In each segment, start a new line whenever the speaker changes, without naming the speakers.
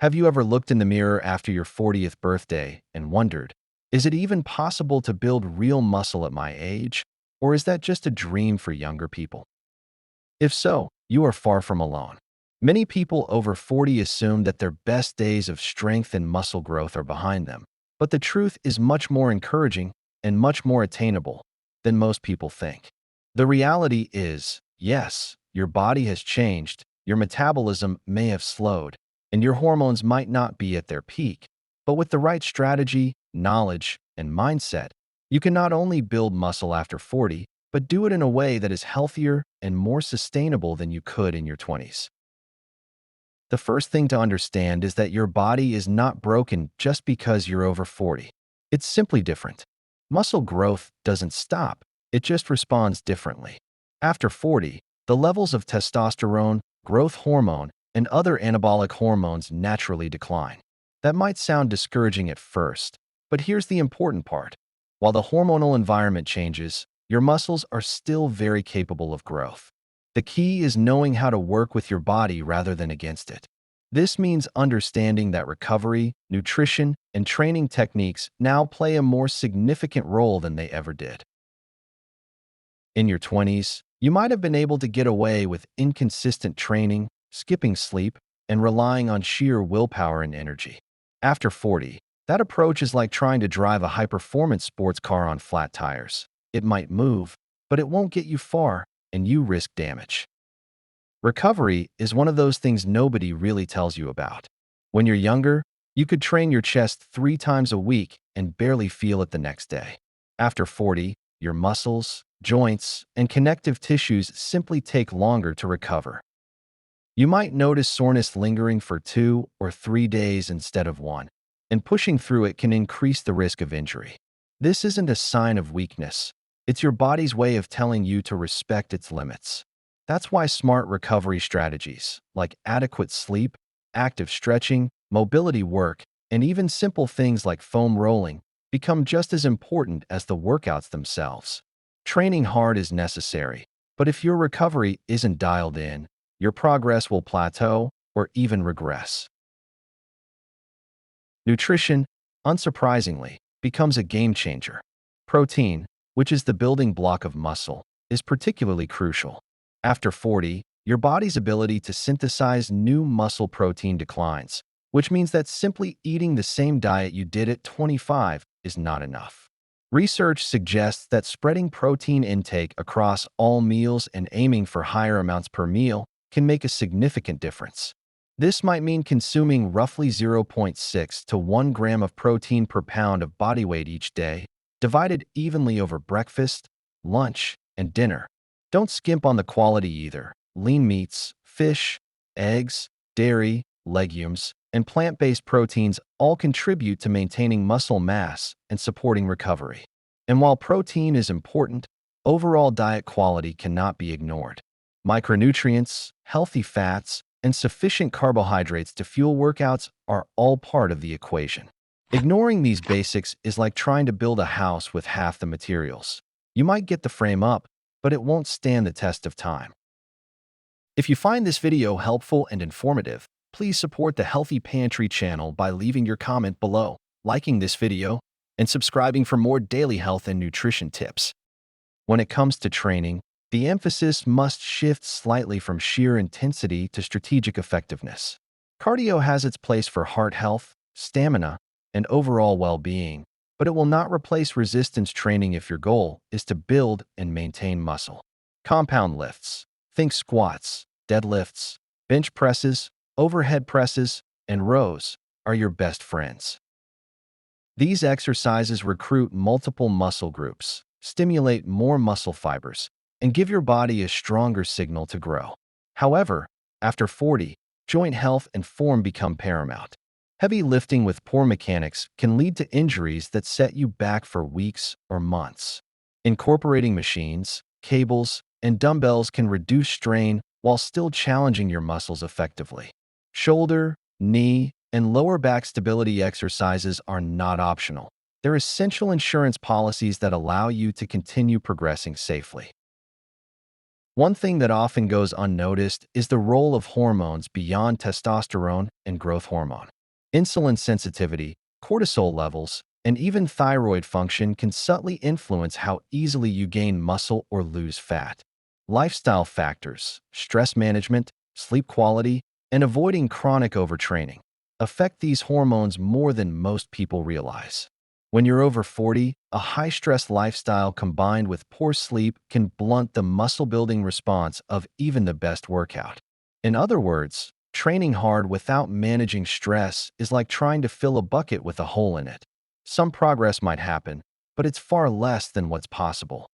Have you ever looked in the mirror after your 40th birthday and wondered, is it even possible to build real muscle at my age? Or is that just a dream for younger people? If so, you are far from alone. Many people over 40 assume that their best days of strength and muscle growth are behind them. But the truth is much more encouraging and much more attainable than most people think. The reality is, yes, your body has changed, your metabolism may have slowed, and your hormones might not be at their peak. But with the right strategy, knowledge, and mindset, you can not only build muscle after 40, but do it in a way that is healthier and more sustainable than you could in your 20s. The first thing to understand is that your body is not broken just because you're over 40. It's simply different. Muscle growth doesn't stop, it just responds differently. After 40, the levels of testosterone, growth hormone, and other anabolic hormones naturally decline. That might sound discouraging at first, but here's the important part. While the hormonal environment changes, your muscles are still very capable of growth. The key is knowing how to work with your body rather than against it. This means understanding that recovery, nutrition, and training techniques now play a more significant role than they ever did. In your 20s, you might have been able to get away with inconsistent training, skipping sleep, and relying on sheer willpower and energy. After 40, that approach is like trying to drive a high-performance sports car on flat tires. It might move, but it won't get you far, and you risk damage. Recovery is one of those things nobody really tells you about. When you're younger, you could train your chest 3 times a week and barely feel it the next day. After 40, your muscles, joints, and connective tissues simply take longer to recover. You might notice soreness lingering for 2 or 3 days instead of 1, and pushing through it can increase the risk of injury. This isn't a sign of weakness. It's your body's way of telling you to respect its limits. That's why smart recovery strategies, like adequate sleep, active stretching, mobility work, and even simple things like foam rolling, become just as important as the workouts themselves. Training hard is necessary, but if your recovery isn't dialed in, your progress will plateau or even regress. Nutrition, unsurprisingly, becomes a game changer. Protein, which is the building block of muscle, is particularly crucial. After 40, your body's ability to synthesize new muscle protein declines, which means that simply eating the same diet you did at 25 is not enough. Research suggests that spreading protein intake across all meals and aiming for higher amounts per meal can make a significant difference. This might mean consuming roughly 0.6 to 1 gram of protein per pound of body weight each day, divided evenly over breakfast, lunch, and dinner. Don't skimp on the quality either. Lean meats, fish, eggs, dairy, legumes, and plant-based proteins all contribute to maintaining muscle mass and supporting recovery. And while protein is important, overall diet quality cannot be ignored. Micronutrients, healthy fats, and sufficient carbohydrates to fuel workouts are all part of the equation. Ignoring these basics is like trying to build a house with half the materials. You might get the frame up, but it won't stand the test of time. If you find this video helpful and informative, please support the Healthy Pantry channel by leaving your comment below, liking this video, and subscribing for more daily health and nutrition tips. When it comes to training, the emphasis must shift slightly from sheer intensity to strategic effectiveness. Cardio has its place for heart health, stamina, and overall well-being, but it will not replace resistance training if your goal is to build and maintain muscle. Compound lifts, think squats, deadlifts, bench presses, overhead presses, and rows, are your best friends. These exercises recruit multiple muscle groups, stimulate more muscle fibers, and give your body a stronger signal to grow. However, after 40, joint health and form become paramount. Heavy lifting with poor mechanics can lead to injuries that set you back for weeks or months. Incorporating machines, cables, and dumbbells can reduce strain while still challenging your muscles effectively. Shoulder, knee, and lower back stability exercises are not optional. They're essential insurance policies that allow you to continue progressing safely. One thing that often goes unnoticed is the role of hormones beyond testosterone and growth hormone. Insulin sensitivity, cortisol levels, and even thyroid function can subtly influence how easily you gain muscle or lose fat. Lifestyle factors, stress management, sleep quality, and avoiding chronic overtraining affect these hormones more than most people realize. When you're over 40, a high-stress lifestyle combined with poor sleep can blunt the muscle-building response of even the best workout. In other words, training hard without managing stress is like trying to fill a bucket with a hole in it. Some progress might happen, but it's far less than what's possible.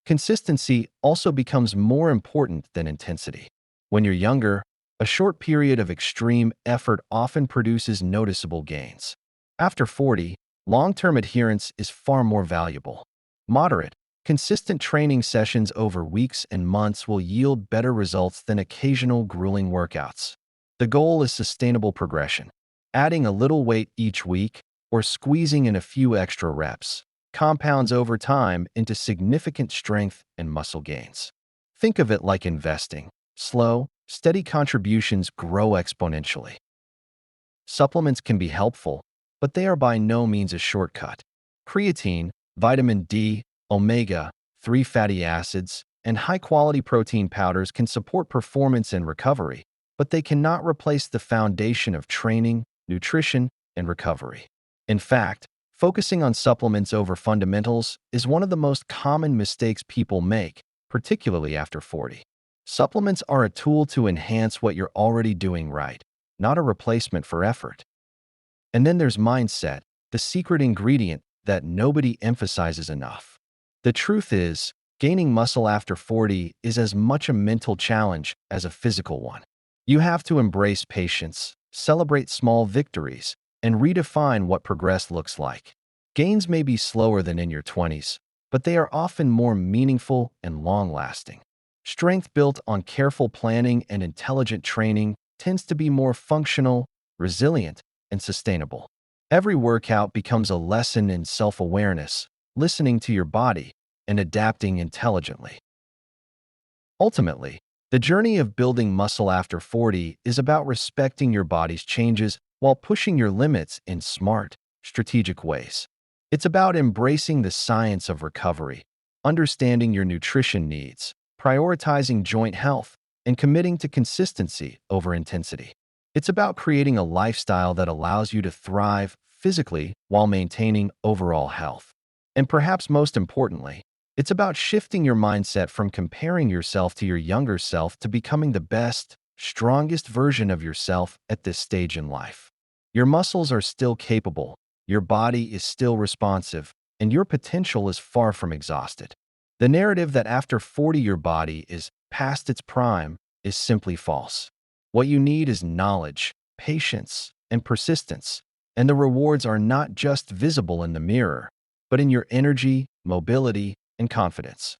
Consistency also becomes more important than intensity. When you're younger, a short period of extreme effort often produces noticeable gains. After 40, long-term adherence is far more valuable. Moderate, consistent training sessions over weeks and months will yield better results than occasional grueling workouts. The goal is sustainable progression. Adding a little weight each week or squeezing in a few extra reps compounds over time into significant strength and muscle gains. Think of it like investing. Slow, steady contributions grow exponentially. Supplements can be helpful, but they are by no means a shortcut. Creatine, vitamin D, omega-3 fatty acids, and high-quality protein powders can support performance and recovery, but they cannot replace the foundation of training, nutrition, and recovery. In fact, focusing on supplements over fundamentals is one of the most common mistakes people make, particularly after 40. Supplements are a tool to enhance what you're already doing right, not a replacement for effort. And then there's mindset, the secret ingredient that nobody emphasizes enough. The truth is, gaining muscle after 40 is as much a mental challenge as a physical one. You have to embrace patience, celebrate small victories, and redefine what progress looks like. Gains may be slower than in your 20s, but they are often more meaningful and long-lasting. Strength built on careful planning and intelligent training tends to be more functional, resilient, and sustainable. Every workout becomes a lesson in self-awareness, listening to your body, and adapting intelligently. Ultimately, the journey of building muscle after 40 is about respecting your body's changes while pushing your limits in smart, strategic ways. It's about embracing the science of recovery, understanding your nutrition needs, prioritizing joint health, and committing to consistency over intensity. It's about creating a lifestyle that allows you to thrive physically while maintaining overall health. And perhaps most importantly, it's about shifting your mindset from comparing yourself to your younger self to becoming the best, strongest version of yourself at this stage in life. Your muscles are still capable, your body is still responsive, and your potential is far from exhausted. The narrative that after 40 your body is past its prime is simply false. What you need is knowledge, patience, and persistence, and the rewards are not just visible in the mirror, but in your energy, mobility, and confidence.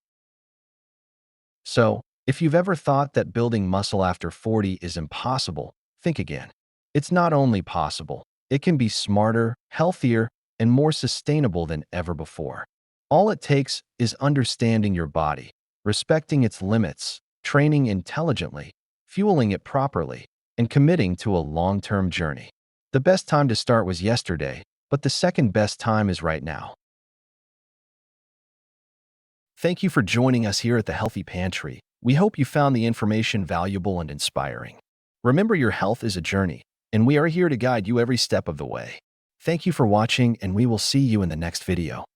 So, if you've ever thought that building muscle after 40 is impossible, think again. It's not only possible, it can be smarter, healthier, and more sustainable than ever before. All it takes is understanding your body, respecting its limits, training intelligently, fueling it properly, and committing to a long-term journey. The best time to start was yesterday, but the second best time is right now. Thank you for joining us here at the Healthy Pantry. We hope you found the information valuable and inspiring. Remember, your health is a journey, and we are here to guide you every step of the way. Thank you for watching, and we will see you in the next video.